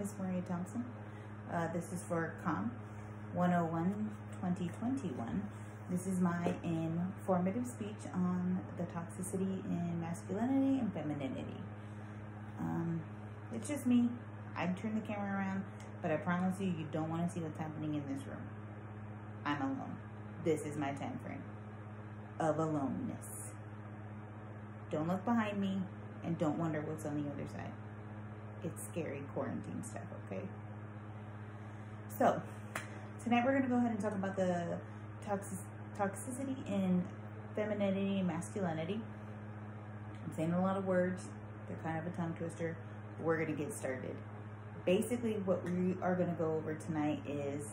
is Maria Thompson. This is for COM 101 2021. This is my informative speech on the toxicity in masculinity and femininity. It's just me. I'd turn the camera around, but I promise you, you don't want to see what's happening in this room. I'm alone. This is my time frame of aloneness. Don't look behind me and don't wonder what's on the other side. It's scary quarantine stuff, okay? So, tonight we're going to go ahead and talk about the toxicity in femininity and masculinity. I'm saying a lot of words. They're kind of a tongue twister. But we're going to get started. Basically, what we are going to go over tonight is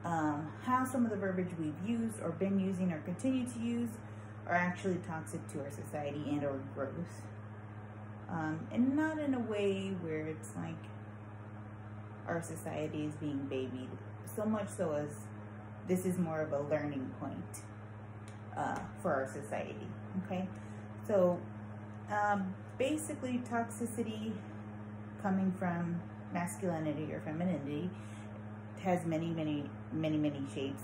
how some of the verbiage we've used or been using or continue to use are actually toxic to our society and or growth. And not in a way where it's like our society is being babied, so much so as this is more of a learning point for our society, okay? So basically toxicity coming from masculinity or femininity has many shapes.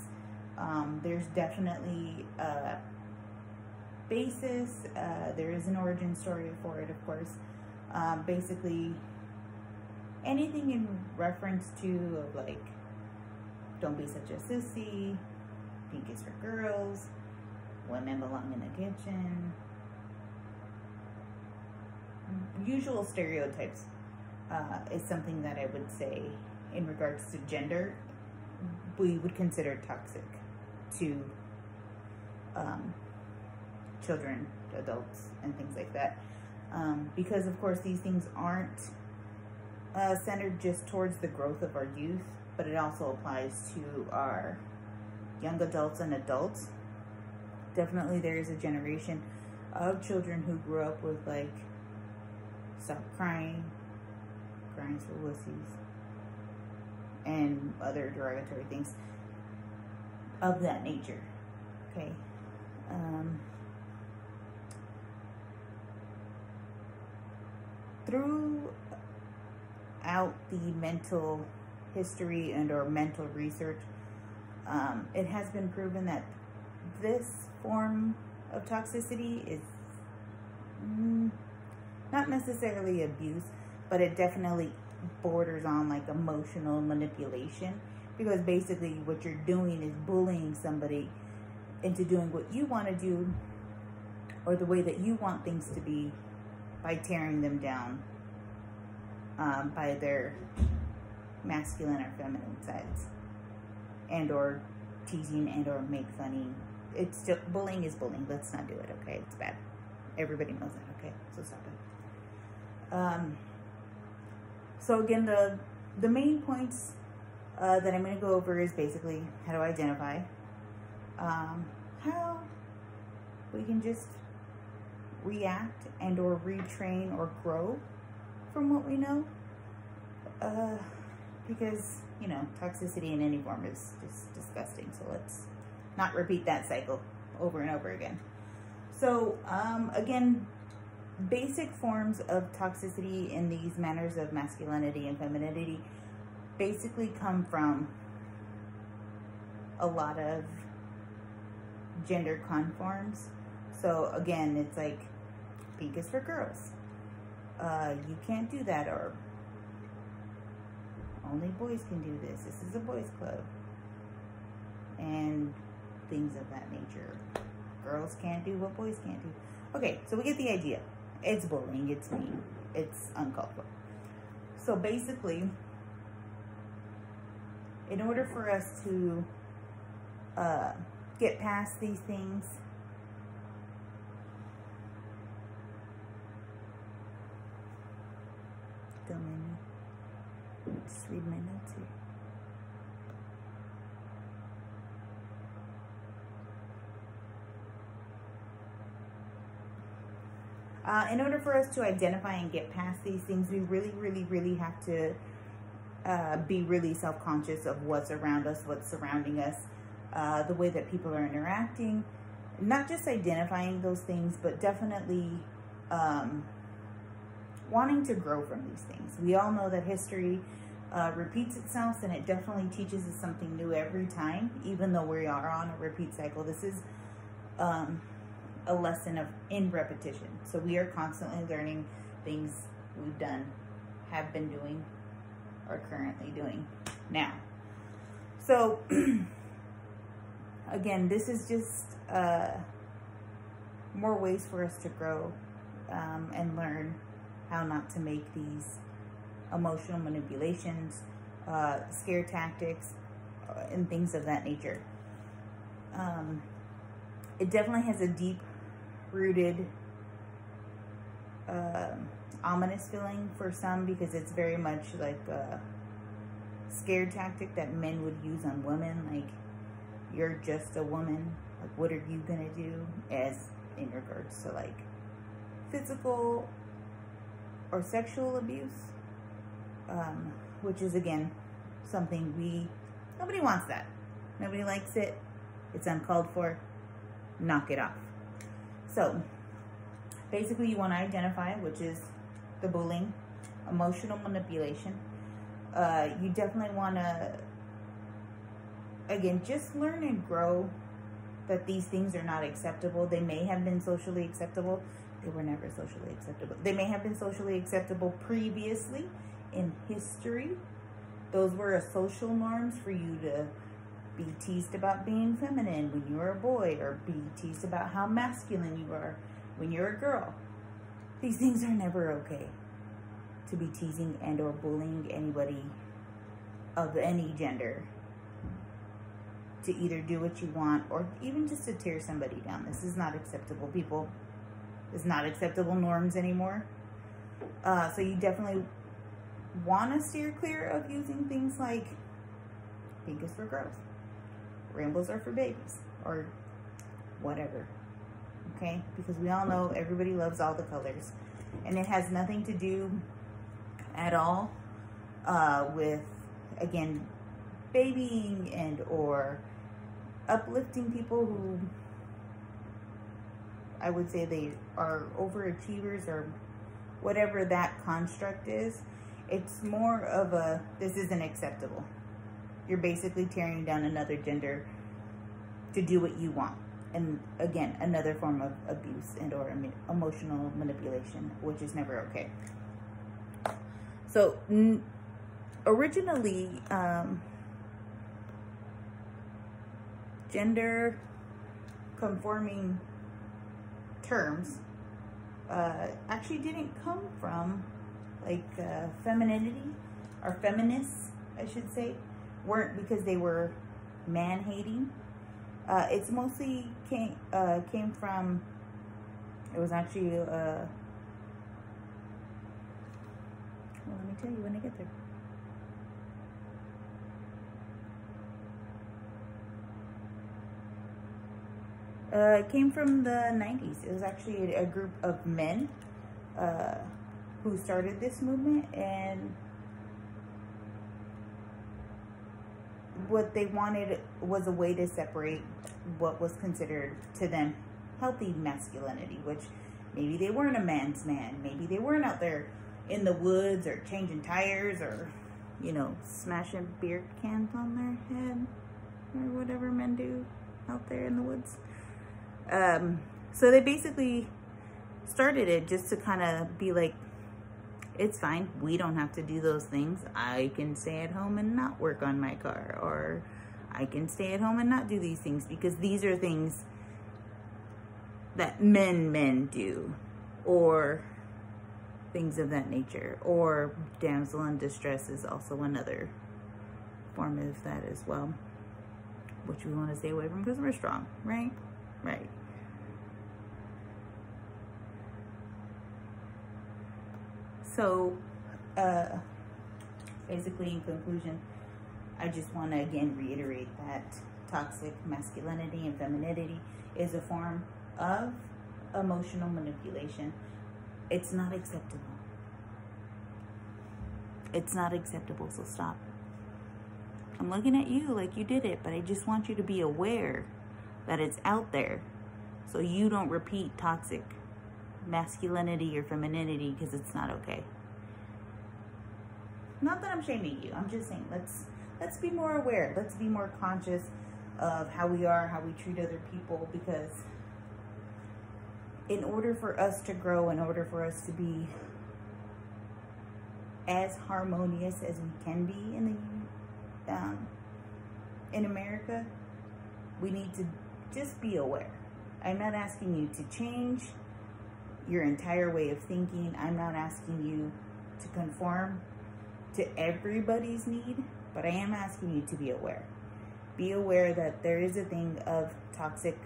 There's definitely a basis. There is an origin story for it, of course. Basically, anything in reference to like, don't be such a sissy, pink is for girls, women belong in the kitchen. Usual stereotypes is something that I would say in regards to gender, we would consider toxic to children, adults, and things like that. Because of course these things aren't centered just towards the growth of our youth, but it also applies to our young adults and adults. Definitely there is a generation of children who grew up with like, stop crying, crying's for wussies, and other derogatory things of that nature, okay? Throughout the mental history and or mental research, it has been proven that this form of toxicity is not necessarily abuse, but it definitely borders on like emotional manipulation, because basically what you're doing is bullying somebody into doing what you want to do or the way that you want things to be by tearing them down by their masculine or feminine sides, and or teasing and or make funny. It's still, bullying is bullying. Let's not do it, okay? It's bad. Everybody knows that, okay? So stop it. So again, the main points that I'm going to go over is basically how to identify, how we can just react and or retrain or grow from what we know, because, you know, toxicity in any form is just disgusting. So let's not repeat that cycle over and over again. So again, basic forms of toxicity in these manners of masculinity and femininity basically come from a lot of gender conforms. So again, it's like, pink is for girls. You can't do that, or only boys can do this. This is a boys club. And things of that nature. Girls can't do what boys can't do. Okay, so we get the idea. It's bullying, it's mean, it's uncalled for. So basically, in order for us to get past these things, don't mind me, just read my notes here. In order for us to identify and get past these things, we really have to be really self-conscious of what's around us, what's surrounding us, the way that people are interacting, not just identifying those things, but definitely wanting to grow from these things. We all know that history repeats itself, and it definitely teaches us something new every time, even though we are on a repeat cycle. This is a lesson in repetition. So we are constantly learning things we've done, have been doing, or currently doing now. So again, this is just more ways for us to grow and learn how not to make these emotional manipulations, scare tactics, and things of that nature. It definitely has a deep-rooted ominous feeling for some, because it's very much like a scare tactic that men would use on women. Like, you're just a woman. Like, what are you gonna do? As in regards to like physical or sexual abuse, which is again something nobody wants that. Nobody likes it. It's uncalled for. Knock it off. So basically, you want to identify, which is the bullying, emotional manipulation. You definitely want to, again, just learn and grow that these things are not acceptable. They may have been socially acceptable. They were never socially acceptable. They may have been socially acceptable previously in history. Those were social norms for you to be teased about being feminine when you were a boy, or be teased about how masculine you are when you're a girl. These things are never okay. To be teasing and or bullying anybody of any gender to either do what you want, or even just to tear somebody down. This is not acceptable, people. It's not acceptable norms anymore. So you definitely want to steer clear of using things like pink is for girls, rainbows are for babies, or whatever. Okay? Because we all know everybody loves all the colors. And it has nothing to do at all with, again, babying and or uplifting people who I would say they are overachievers, or whatever that construct is. It's more of a, this isn't acceptable. You're basically tearing down another gender to do what you want. And again, another form of abuse and or emotional manipulation, which is never okay. So originally, gender conforming terms actually didn't come from like femininity, or feminists, I should say, weren't because they were man-hating. It's mostly came from, it was actually, well, let me tell you when I get there. It came from the 90s. It was actually a group of men who started this movement, and what they wanted was a way to separate what was considered to them healthy masculinity, which maybe they weren't a man's man. Maybe they weren't out there in the woods or changing tires or, you know, smashing beer cans on their head or whatever men do out there in the woods. So they basically started it just to kind of be like, it's fine. We don't have to do those things. I can stay at home and not work on my car, or I can stay at home and not do these things, because these are things that men do, or things of that nature, or damsel in distress is also another form of that as well, which we want to stay away from because we're strong, right? Right. So, basically, in conclusion, I just want to again reiterate that toxic masculinity and femininity is a form of emotional manipulation. It's not acceptable. It's not acceptable, so stop. I'm looking at you like you did it, but I just want you to be aware that it's out there, so you don't repeat toxic masculinity or femininity, because it's not okay. Not that I'm shaming you. I'm just saying, let's be more aware. Let's be more conscious of how we are, how we treat other people, because in order for us to grow, in order for us to be as harmonious as we can be in America, we need to just be aware. I'm not asking you to change your entire way of thinking. I'm not asking you to conform to everybody's need, but I am asking you to be aware. Be aware that there is a thing of toxic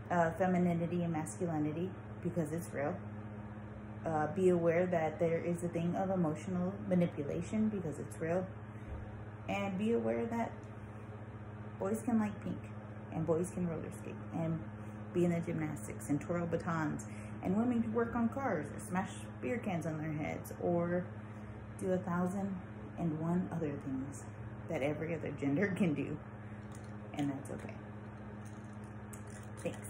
femininity and masculinity, because it's real. Be aware that there is a thing of emotional manipulation, because it's real. And be aware that boys can like pink, and boys can roller skate, and be in the gymnastics, and twirl batons, and women can work on cars, or smash beer cans on their heads, or do 1,001 other things that every other gender can do. And that's okay. Thanks.